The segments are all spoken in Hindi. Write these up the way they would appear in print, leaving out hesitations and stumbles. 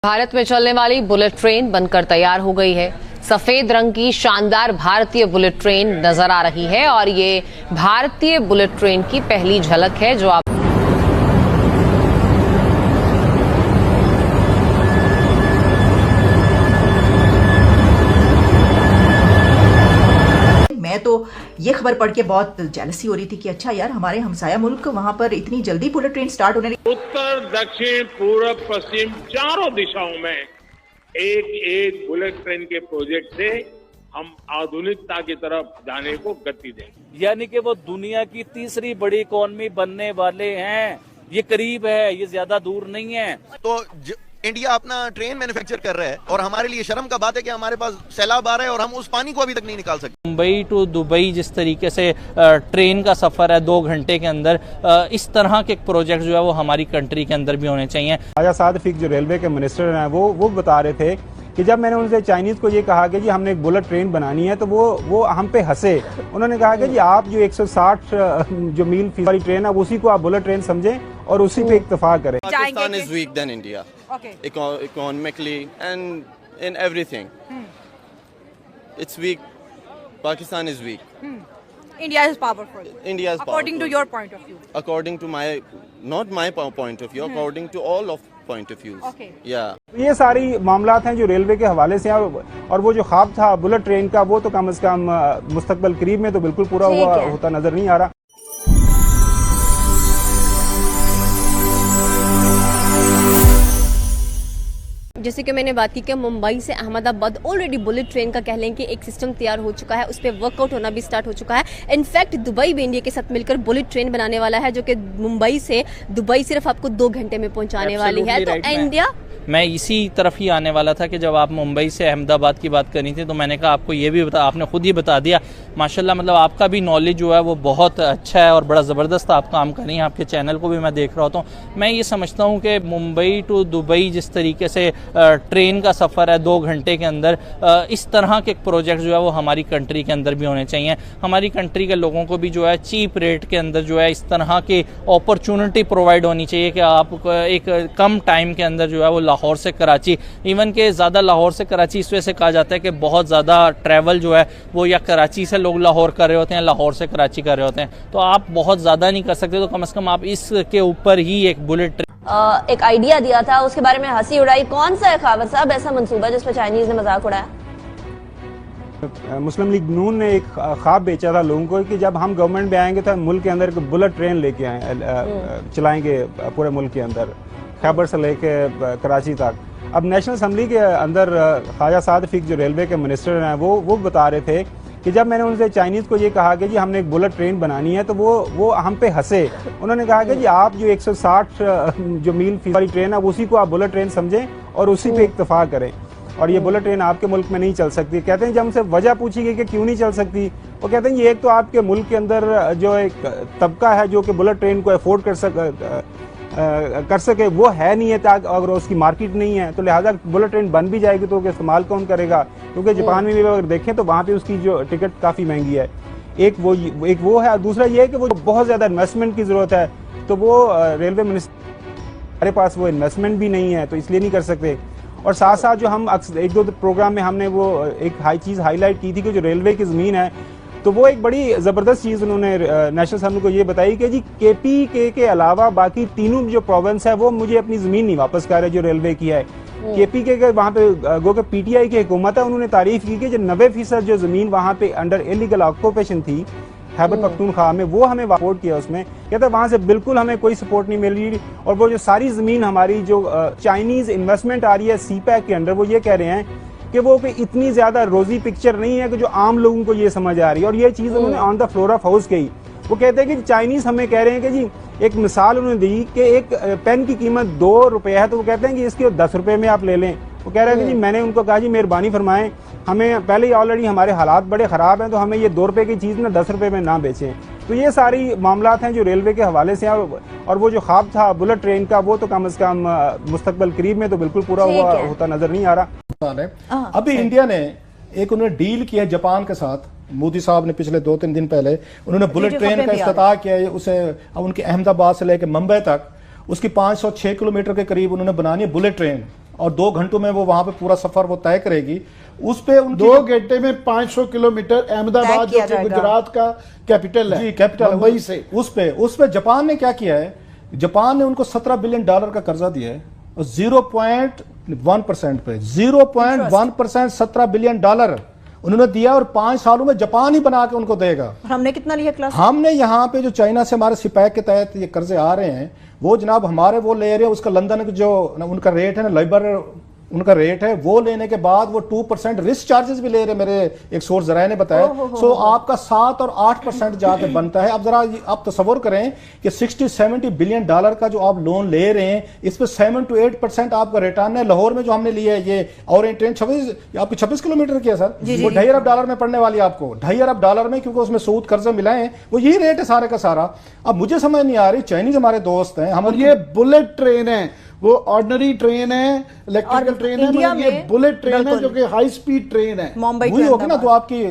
भारत में चलने वाली बुलेट ट्रेन बनकर तैयार हो गई है। सफेद रंग की शानदार भारतीय बुलेट ट्रेन नजर आ रही है और ये भारतीय बुलेट ट्रेन की पहली झलक है जो आप मैं तो ये खबर पढ़ के बहुत जेलसी हो रही थी कि अच्छा यार हमारे हमसाया मुल्क वहां पर इतनी जल्दी बुलेट ट्रेन स्टार्ट होने लगी। उत्तर दक्षिण पूर्व पश्चिम चारों दिशाओं में एक एक बुलेट ट्रेन के प्रोजेक्ट से हम आधुनिकता की तरफ जाने को गति देंगे। यानी कि वो दुनिया की तीसरी बड़ी इकोनॉमी बनने वाले हैं। ये करीब है, ये ज्यादा दूर नहीं है। तो इंडिया अपना ट्रेन मैन्युफैक्चर कर रहा है और हमारे लिए शर्म का बात है कि हमारे पास सैलाब आ रहा है और हम उस पानी को अभी तक नहीं निकाल सकते। मुंबई टू दुबई जिस तरीके से ट्रेन का सफर है 2 घंटे के अंदर, इस तरह के प्रोजेक्ट जो है वो हमारी कंट्री के अंदर भी होने चाहिए। ख्वाजा साद फीक जो रेलवे के मिनिस्टर हैं वो बता रहे थे कि जब मैंने उनसे चाइनीज को ये कहा कि जी हमने एक बुलेट ट्रेन बनानी है तो वो हम पे हंसे। उन्होंने कहा कि जी आप जो 160 जो मील वाली ट्रेन है उसी को आप बुलेट ट्रेन समझें और उसी पे इक्तफा करें। Pakistan is weak than India. Okay. Economically and in everything. It's weak. Pakistan is weak. India is powerful. India is according powerful. to your point of view. According to not my point of view, according to all of point of views. Okay. Yeah. ये सारी मामलात हैं जो रेलवे के हवाले से हैं और वो जो ख्वाब था बुलेट ट्रेन का वो तो कम से कम मुस्तकबल करीब में तो बिल्कुल पूरा हुआ होता नजर नहीं आ रहा। जैसे कि मैंने बात की कि मुंबई से अहमदाबाद ऑलरेडी बुलेट ट्रेन का कह लें कि एक सिस्टम तैयार हो चुका है, उस पर वर्कआउट होना भी स्टार्ट हो चुका है। इनफैक्ट दुबई भी इंडिया के साथ मिलकर बुलेट ट्रेन बनाने वाला है जो कि मुंबई से दुबई सिर्फ आपको 2 घंटे में पहुंचाने वाली है। तो इंडिया मैं इसी तरफ ही आने वाला था कि जब आप मुंबई से अहमदाबाद की बात करी थी तो मैंने कहा आपको ये भी आपने खुद ही बता दिया माशाल्लाह, मतलब आपका भी नॉलेज जो है वो बहुत अच्छा है और बड़ा ज़बरदस्त आप काम कर रही हैं। आपके चैनल को भी मैं देख रहा होता हूँ। मैं ये समझता हूँ कि मुंबई टू दुबई जिस तरीके से ट्रेन का सफ़र है 2 घंटे के अंदर, इस तरह के प्रोजेक्ट जो है वो हमारी कंट्री के अंदर भी होने चाहिए। हमारी कंट्री के लोगों को भी जो है चीप रेट के अंदर जो है इस तरह की अपॉर्चुनिटी प्रोवाइड होनी चाहिए कि आप एक कम टाइम के अंदर जो है वो लाहौर से कराची, इवन के ज़्यादा लाहौर से कराची इस वजह से कहा जाता है कि बहुत ज़्यादा ट्रैवल जो है वो या कराची से लोग लाहौर कर रहे होते हैं, लाहौर से कराची कर रहे होते हैं, तो आप बहुत ज़्यादा नहीं कर सकते। तो कम से कम आप इसके ऊपर ही एक बुलेट एक आइडिया दिया था, उसके बारे में हंसी उड़ाई। कौन सा है खावर साहब ऐसा मंसूबा जिस पर चाइनीज ने मजाक उड़ाया? मुस्लिम लीग नून ने एक ख्वाब बेचा था लोगों को कि जब हम गवर्नमेंट में आएंगे तो मुल्क के अंदर बुलेट ट्रेन लेके चलाएंगे पूरे मुल्क के अंदर, खैबर से लेके कराची तक। अब नेशनल असम्बली के अंदर ख्वाजा साद फीक जो रेलवे के मिनिस्टर हैं वो बता रहे थे कि जब मैंने उनसे चाइनीज़ को ये कहा कि जी हमने एक बुलेट ट्रेन बनानी है तो वो हम पे हंसे। उन्होंने कहा कि जी आप जो 160 जो मील वाली ट्रेन है उसी को आप बुलेट ट्रेन समझें और उसी पे इक्तफा करें और ये बुलेट ट्रेन आपके मुल्क में नहीं चल सकती। कहते हैं जब हमसे वजह पूछी गई कि क्यों नहीं चल सकती, वो कहते हैं ये एक तो आपके मुल्क के अंदर जो एक तबका है जो कि बुलेट ट्रेन को अफोर्ड कर सके वो है नहीं है, अगर उसकी मार्केट नहीं है तो लिहाजा बुलेट ट्रेन बन भी जाएगी तो इस्तेमाल कौन करेगा, क्योंकि जापान में भी अगर देखें तो वहाँ पे उसकी जो टिकट काफ़ी महंगी है। एक वो है, दूसरा ये है कि वो बहुत ज़्यादा इन्वेस्टमेंट की ज़रूरत है, तो वो रेलवे मिनिस्टर हमारे पास वो इन्वेस्टमेंट भी नहीं है तो इसलिए नहीं कर सकते। और साथ साथ जो हम 1-2 प्रोग्राम में हमने वो एक चीज़ हाईलाइट की थी कि जो रेलवे की ज़मीन है तो वो एक बड़ी ज़बरदस्त चीज़ उन्होंने नेशनल असम्बली को ये बताई कि जी KPK के अलावा बाकी तीनों जो प्रोविंस है वो मुझे अपनी ज़मीन नहीं वापस कर रहे जो रेलवे की है। KPK के वहाँ पे गो के PTI की हुकूमत है, उन्होंने तारीफ की कि जो 90% जो ज़मीन वहाँ पे अंडर इलीगल ऑक्यूपेशन थी खैबर पख्तूनख्वा में वो हमें सपोर्ट किया। उसमें कहते हैं वहाँ से बिल्कुल हमें कोई सपोर्ट नहीं मिल रही और वो जो सारी ज़मीन हमारी जो चाइनीज़ इन्वेस्टमेंट आ रही है CPEC के अंडर, वो ये कह रहे हैं कि वो इतनी ज़्यादा रोजी पिक्चर नहीं है कि जो आम लोगों को ये समझ आ रही है। और ये चीज़ उन्होंने on the floor of house कही। वो कहते हैं कि चाइनीज़ हमें कह रहे हैं कि जी एक मिसाल उन्होंने दी कि एक पेन की कीमत 2 रुपये है तो वो कहते हैं कि इसके 10 रुपये में आप ले लें। वो कह रहे हैं कि जी मैंने उनको कहा जी मेहरबानी फरमाएं, हमें पहले ही ऑलरेडी हमारे हालात बड़े ख़राब हैं तो हमें ये 2 रुपये की चीज़ ना 10 रुपये में ना बेचें। तो ये सारी मामलात हैं जो रेलवे के हवाले से हैं और वो जो ख्वाब था बुलेट ट्रेन का वो तो कम से कम मुस्तकबल करीब में तो बिल्कुल पूरा होता नजर नहीं आ रहा। अभी इंडिया ने एक उन्होंने डील किया जापान के साथ, मोदी साहब ने पिछले 2-3 दिन पहले उन्होंने बुलेट ट्रेन का इफ्तिताह किया है। उसे अब उनके अहमदाबाद से लेकर मुंबई तक उसकी 506 किलोमीटर के करीब उन्होंने बनानी है बुलेट ट्रेन और 2 घंटों में वो वहां पे पूरा सफर वो तय करेगी। उस पे 2 घंटे में 500 किलोमीटर अहमदाबाद जो कि गुजरात का कैपिटल है, जी कैपिटल मुंबई से। उस पे जापान ने क्या किया है, जापान ने उनको $17 बिलियन का कर्जा दिया है, 0.1% पे 0.1% $17 बिलियन उन्होंने दिया, और 5 सालों में जापान ही बना के उनको देगा। हमने कितना लिया क्लास? हमने यहाँ पे जो चाइना से हमारे सिपैक के तहत ये कर्जे आ रहे हैं, वो जनाब हमारे वो ले रहे हैं, उसका लंदन जो उनका रेट है ना, लेबर उनका रेट है, वो लेने के बाद वो 2% रिस्क चार्जेस भी ले रहे, मेरे एक सोर्स जराए ने बताया। सो आपका 7 और 8% जाके बनता है। अब जरा आप तस्वर करें कि $60-70 बिलियन का जो आप लोन ले रहे हैं, इस पे 7 to 8% आपका रिटर्न है। लाहौर में जो हमने लिया है ये ऑरेंज ट्रेन 26 किलोमीटर की है सर, वो $2.5 अरब में पड़ने वाली है आपको, $2.5 अरब में, क्योंकि उसमें सूद कर्जे मिलाए हैं, वो यही रेट है सारे का सारा। अब मुझे समझ नहीं आ रही, चाइनीज हमारे दोस्त हैं, हम ये बुलेट ट्रेन है, वो ऑर्डिनरी ट्रेन है, इलेक्ट्रिकल ट्रेन है, मगर ये बुलेट ट्रेन है जो कि हाई स्पीड ट्रेन है। मुंबई वही होगी ना, तो आपकी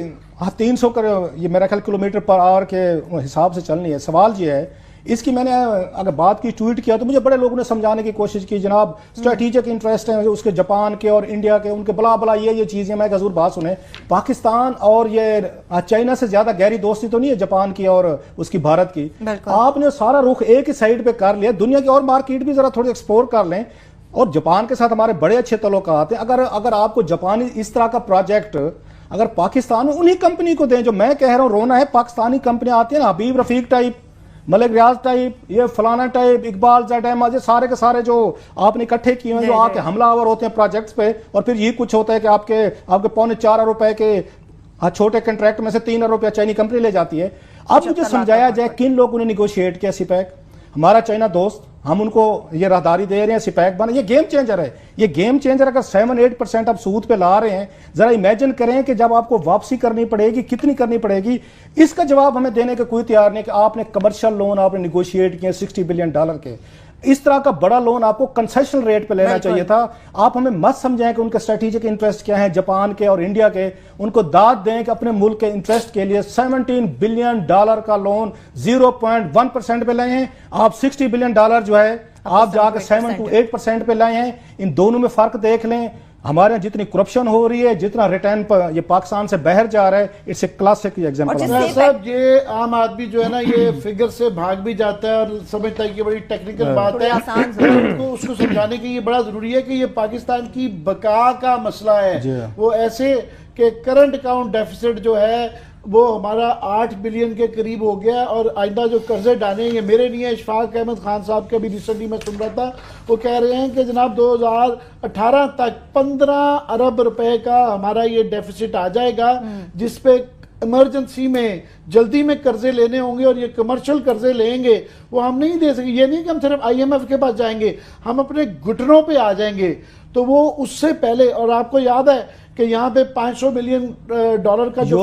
300 ये मेरा ख्याल किलोमीटर पर आवर के हिसाब से चलनी है। सवाल ये है, इसकी मैंने अगर बात की, ट्वीट किया, तो मुझे बड़े लोगों ने समझाने की कोशिश की, जनाब स्ट्रेटेजिक इंटरेस्ट है उसके, जापान के और इंडिया के, उनके बला बला ये चीजें। मैं हजूर बात सुने, पाकिस्तान और ये चाइना से ज्यादा गहरी दोस्ती तो नहीं है जापान की और उसकी भारत की। आपने सारा रुख एक ही साइड पे कर लिया, दुनिया की और मार्केट भी जरा थोड़ी एक्सप्लोर कर लें, और जापान के साथ हमारे बड़े अच्छे तल्लुकात हैं। अगर आपको जापानी इस तरह का प्रोजेक्ट अगर पाकिस्तान में उन्हीं कंपनी को दें, जो मैं कह रहा हूं रोना है, पाकिस्तानी कंपनियां आती है ना, हबीब रफीक टाइप, मलिक रियाज टाइप, ये फलाना टाइप, इकबाल जैड, ये सारे के सारे जो आपने इकट्ठे किए हैं, जो आके हमलावर होते हैं प्रोजेक्ट्स पे, और फिर ये कुछ होता है कि आपके $4.25 अरब के छोटे कॉन्ट्रैक्ट में से $3 अरब चाइनी कंपनी ले जाती है। अब मुझे समझाया जाए किन लोगों ने निगोशिएट किया सिपैक, हमारा चाइना दोस्त, हम उनको ये राहदारी दे रहे हैं, सिपैक बना, ये गेम चेंजर है। ये गेम चेंजर अगर 7-8% आप सूद पे ला रहे हैं, जरा इमेजिन करें कि जब आपको वापसी करनी पड़ेगी, कितनी करनी पड़ेगी। इसका जवाब हमें देने के कोई तैयार नहीं कि आपने कमर्शियल लोन आपने निगोशिएट किए $60 बिलियन के, इस तरह का बड़ा लोन आपको कंसेशनल रेट पे लेना चाहिए था। आप हमें मत समझें कि उनके स्ट्रेटेजिक इंटरेस्ट क्या है, जापान के और इंडिया के, उनको दाद दें कि अपने मुल्क के इंटरेस्ट के लिए $17 बिलियन का लोन 0.1% पे लाए हैं। आप $60 बिलियन जो है आप जाकर 7 to 8% पे लाए हैं। इन दोनों में फर्क देख लें। हमारे यहाँ जितनी करप्शन हो रही है, जितना रिटर्न पर ये पाकिस्तान से बाहर जा रहा है, इट्स ए क्लासिक एग्जांपल। साहब, ये आम आदमी जो है ना, ये फिगर से भाग भी जाता है और समझता है कि बड़ी टेक्निकल बात है। उसको समझाने के लिए बड़ा जरूरी है कि ये पाकिस्तान की बका का मसला है। वो ऐसे कि करंट अकाउंट डेफिसिट जो है वो हमारा 8 बिलियन के करीब हो गया, और आइंदा जो कर्जे डाले, ये मेरे नहीं है, इशफाक अहमद खान साहब के भी रिसेंटली मैं सुन रहा था, वो कह रहे हैं कि जनाब 2018 तक 15 अरब रुपए का हमारा ये डेफिसिट आ जाएगा, जिसपे इमरजेंसी में जल्दी में कर्जे लेने होंगे, और ये कमर्शियल कर्जे लेंगे वो हम नहीं दे सकेंगे। ये नहीं कि हम सिर्फ IMF के पास जाएंगे, हम अपने घुटनों पे आ जाएंगे। तो वो उससे पहले, और आपको याद है कि यहाँ पे $500 मिलियन का जो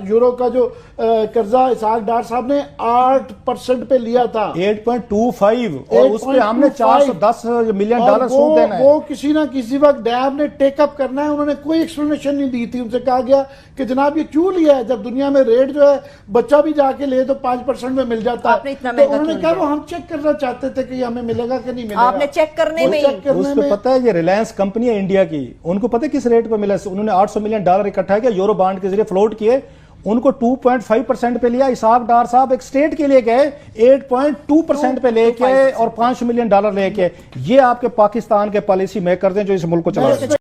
यूरो का जो कर्जा इसहाक डार साहब ने 8% पे लिया था, 8.25, और उस पे हमने $410 मिलियन सूद देना है। वो किसी ना किसी वक्त डैम ने टेकअप करना है। उन्होंने कोई एक्सप्लेनेशन नहीं दी थी। उनसे कहा गया कि जनाब ये क्यों लिया है, जब दुनिया में रेट जो है बच्चा भी जाके ले तो 5% में मिल जाता है। तो उन्होंने कहा वो हम चेक करना चाहते थे कि हमें मिलेगा कि नहीं मिलेगा। आपने चेक करने में पता है, ये रिलायंस कंपनी है इंडिया की, उनको पता है किस रेट पे मिला। उन्होंने $800 मिलियन इकट्ठा किया, यूरो बॉन्ड के जरिए फ्लोट किए, उनको 2.5% पे लिया। इसहाक डार साहब एक स्टेट के लिए गए, 8.2% पे लेके और $500 मिलियन लेके। ये आपके पाकिस्तान के पॉलिसी मेकर्स हैं जो इस मुल्क को चला रहे हैं।